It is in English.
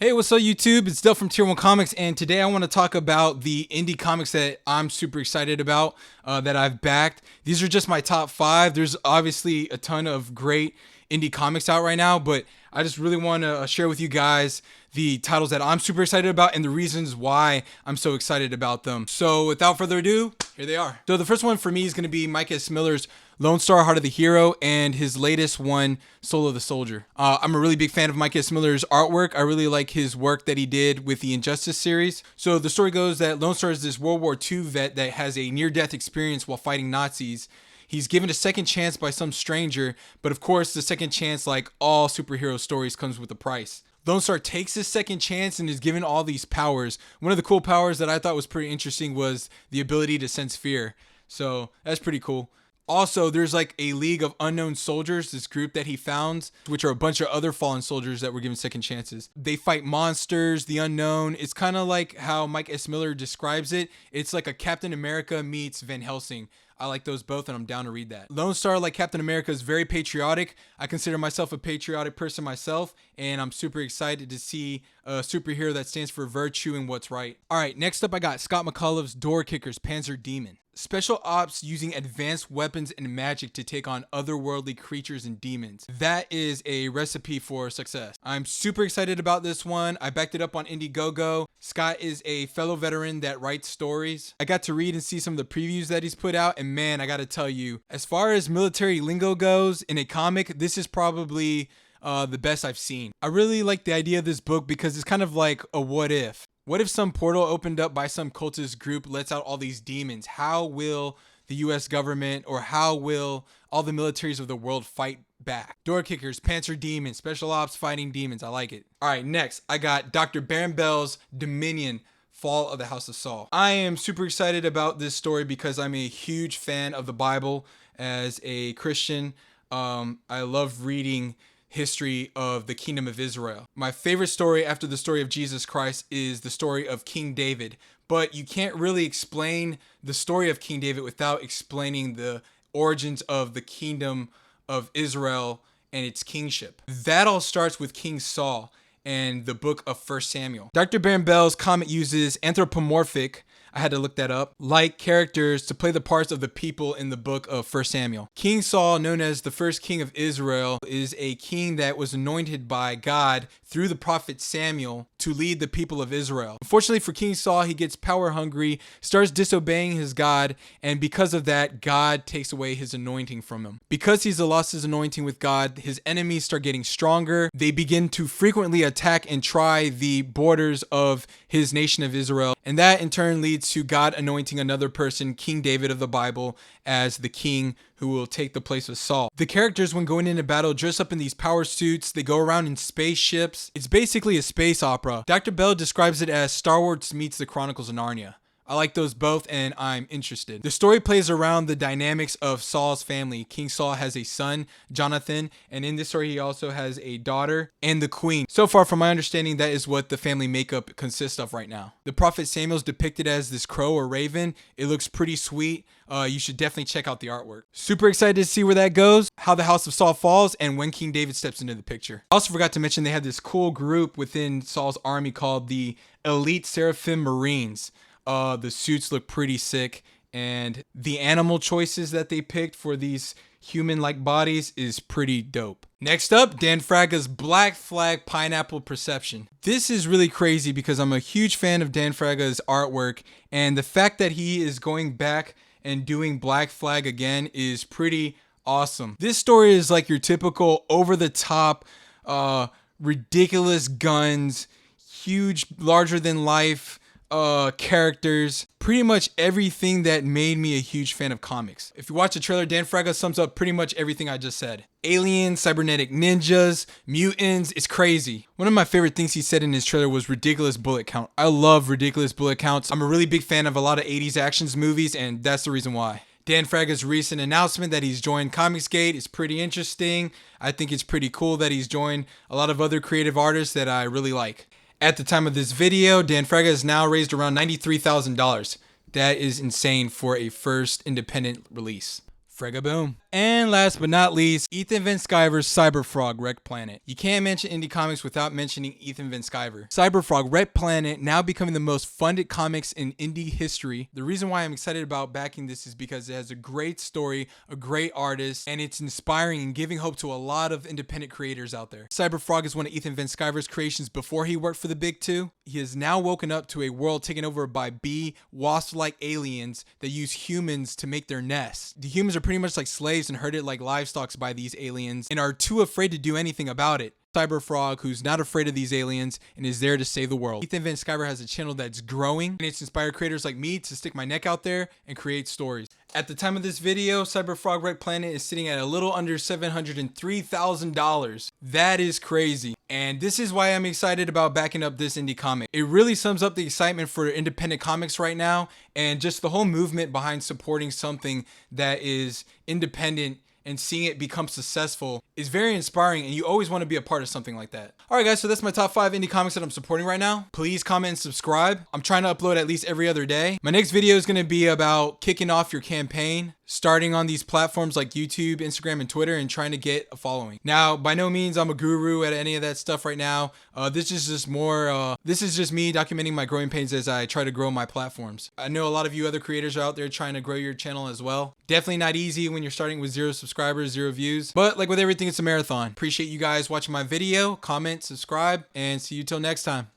Hey, what's up YouTube? It's Del from Tier 1 Comics, and today I want to talk about the indie comics that I'm super excited about, that I've backed. These are just my top 5. There's obviously a ton of great indie comics out right now, but I just really want to share with you guys the titles that I'm super excited about and the reasons why I'm so excited about them. So without further ado, here they are. So the first one for me is going to be Mike S. Miller's Lone Star, Heart of the Hero, and his latest one, Soul of the Soldier. I'm a really big fan of Mike S. Miller's artwork. I really like his work that he did with the Injustice series. So the story goes that Lone Star is this World War II vet that has a near-death experience while fighting Nazis. He's given a second chance by some stranger, but of course the second chance, like all superhero stories, comes with a price. Lone Star takes his second chance and is given all these powers. One of the cool powers that I thought was pretty interesting was the ability to sense fear. So that's pretty cool. Also, there's like a League of Unknown Soldiers, this group that he founds, which are a bunch of other fallen soldiers that were given second chances. They fight monsters, the unknown. It's kind of like how Mike S. Miller describes it. It's like a Captain America meets Van Helsing. I like those both, and I'm down to read that. Lone Star, like Captain America, is very patriotic. I consider myself a patriotic person myself, and I'm super excited to see a superhero that stands for virtue and what's right. All right, next up I got Scott McCullough's Door Kickers Panzer Demon. Special ops using advanced weapons and magic to take on otherworldly creatures and demons. That is a recipe for success. I'm super excited about this one. I backed it up on Indiegogo. Scott is a fellow veteran that writes stories. I got to read and see some of the previews that he's put out, and man, I gotta tell you, as far as military lingo goes in a comic, this is probably the best I've seen. I really like the idea of this book because it's kind of like a what if. What if some portal opened up by some cultist group lets out all these demons? How will the US government or how will all the militaries of the world fight back? Door Kickers, Panzer Demon, Special Ops fighting demons. I like it. All right, next I got Dr. Baron Bell's Dominion, Fall of the House of Saul. I am super excited about this story because I'm a huge fan of the Bible as a Christian. I love reading history of the kingdom of Israel. My favorite story after the story of Jesus Christ is the story of King David, but you can't really explain the story of King David without explaining the origins of the kingdom of Israel and its kingship. That all starts with King Saul and the book of 1 Samuel. Dr. Baron Bell's comic uses anthropomorphic, I had to look that up, like characters to play the parts of the people in the book of 1 Samuel. King Saul, known as the first king of Israel, is a king that was anointed by God through the prophet Samuel to lead the people of Israel. Unfortunately for King Saul, he gets power hungry, starts disobeying his God, and because of that, God takes away his anointing from him. Because he's lost his anointing with God, his enemies start getting stronger. They begin to frequently attack and try the borders of his nation of Israel, and that in turn leads to God anointing another person, King David of the Bible, as the king who will take the place of Saul. The characters, when going into battle, dress up in these power suits. They go around in spaceships. It's basically a space opera. Dr. Bell describes it as Star Wars meets the Chronicles of Narnia. I like those both, and I'm interested. The story plays around the dynamics of Saul's family. King Saul has a son, Jonathan, and in this story he also has a daughter and the queen. So far, from my understanding, that is what the family makeup consists of right now. The prophet Samuel's depicted as this crow or raven. It looks pretty sweet. You should definitely check out the artwork. Super excited to see where that goes, how the House of Saul falls, and when King David steps into the picture. I also forgot to mention they have this cool group within Saul's army called the Elite Seraphim Marines. The suits look pretty sick, and the animal choices that they picked for these human-like bodies is pretty dope. Next up, Dan Fraga's Black Flag Pineapple Perception. This is really crazy because I'm a huge fan of Dan Fraga's artwork, and the fact that he is going back and doing Black Flag again is pretty awesome. This story is like your typical over-the-top, ridiculous guns, huge, larger-than-life characters, pretty much everything that made me a huge fan of comics. If you watch the trailer, Dan Fraga sums up pretty much everything I just said. Aliens, cybernetic ninjas, mutants, it's crazy. One of my favorite things he said in his trailer was ridiculous bullet count. I love ridiculous bullet counts. I'm a really big fan of a lot of 80s actions movies, and that's the reason why. Dan Fraga's recent announcement that he's joined Comicsgate is pretty interesting. I think it's pretty cool that he's joined a lot of other creative artists that I really like. At the time of this video, Dan Fraga has now raised around $93,000. That is insane for a first independent release. Frega boom. And last but not least, Ethan Van Sciver's Cyberfrog Rekt Planet. You can't mention indie comics without mentioning Ethan Van Sciver. Cyberfrog Rekt Planet now becoming the most funded comics in indie history. The reason why I'm excited about backing this is because it has a great story, a great artist, and it's inspiring and giving hope to a lot of independent creators out there. Cyberfrog is one of Ethan Van Sciver's creations before he worked for the big two. He has now woken up to a world taken over by bee, wasp-like aliens that use humans to make their nests. The humans are pretty much like slaves and herded like livestock by these aliens and are too afraid to do anything about it. Cyberfrog, who's not afraid of these aliens and is there to save the world. Ethan Van Sciver has a channel that's growing, and it's inspired creators like me to stick my neck out there and create stories. At the time of this video, Cyberfrog Rekt Planet is sitting at a little under $703,000. That is crazy. And this is why I'm excited about backing up this indie comic. It really sums up the excitement for independent comics right now, and just the whole movement behind supporting something that is independent and seeing it become successful is very inspiring, and you always want to be a part of something like that. Alright guys, so that's my top 5 indie comics that I'm supporting right now. Please comment and subscribe. I'm trying to upload at least every other day. My next video is going to be about kicking off your campaign, starting on these platforms like YouTube, Instagram, and Twitter, and trying to get a following. Now, by no means I'm a guru at any of that stuff right now. This is just me documenting my growing pains as I try to grow my platforms. I know a lot of you other creators are out there trying to grow your channel as well. Definitely not easy when you're starting with 0 subscribers, 0 views, but like with everything, it's a marathon. Appreciate you guys watching my video. Comment, subscribe, and see you till next time.